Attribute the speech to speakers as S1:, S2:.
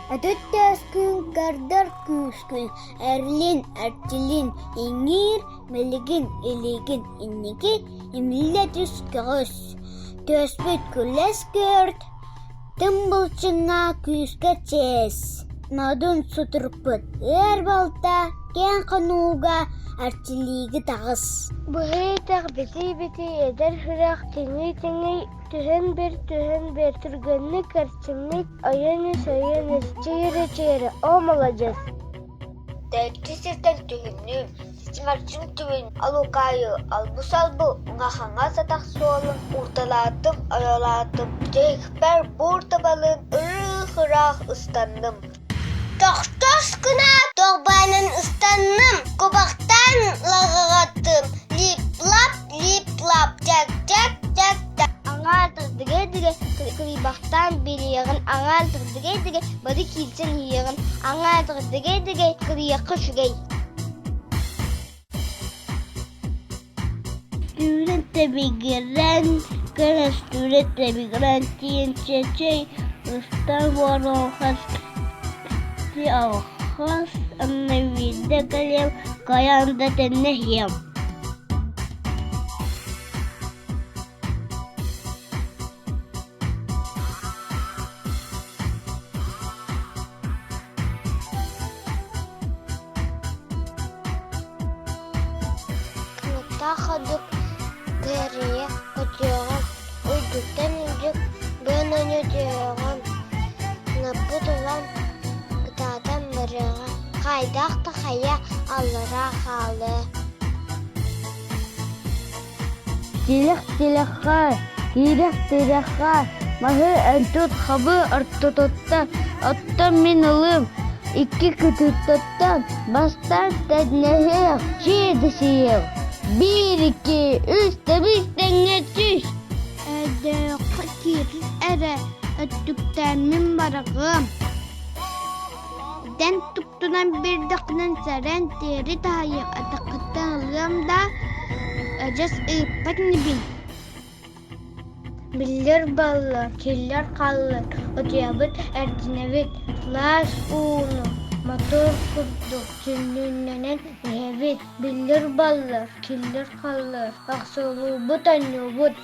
S1: Атыттас күн, кардар күскүн, әрлин, әртилин, еңир, мелигин, элигин, инники, имле түс көгіс. Төспіт күлес көрт, тымбылчыңа күске чес. Надун сутырпыт, балта, кен қануға, әртилигі тағыз.
S2: Бұғайтақ бити-бити едер хүрақ теңей-теңей, түхен бер, түргенні кәрчімнік, айыныс, чейірі, о, молодец.
S3: Тәлтісізден түхіннім, сетімәрчім түбін, алукайы, албу-салбу, ұңақаңа сатақ суалын, ұрталатым, аялатым, тәйікпәр бұр табалын, ұры-құрақ ұстанным.
S2: Тоқтос күна тоғбайнын ұстанным, көбақтан лағығаттым, лип-лап, чак. Аңартық диге кырибақтан береғін, аңартық диге бады келсен еғін, аңартық диге кырияқы шүгей. Студентті бігірен, кәрі студентті бігірен тиен чечей, ұстан варауғас алхас аннавиде калем каянда теннехем. Кнатахадык гәрие көтеған, өйдіктен үндік бөнен өтеған, напыдылан кытадан біріға, қайдақты қая алыра қалы.
S1: Тилех-тилеха, мағы әнтут қабы артутутта, оттан мен ұлым, икі күтуттаттан, бастан тәднәхех, чедісеев. 1-2-3 тәбістіңе түш.
S2: Әді қытир әрі өттіктен мен барығым. Дән тұқтынан бір дақынан сәрен тері тайық атақыттан ұлым да әжес ұйыппат небін. Білдер баллар, келлер қаллар, өтеябыт әрдіневет, лас уыны, мотор күрді, түнніннен ебет. Білдер баллар, келлер қаллар, ақсолу бұт әню бұт.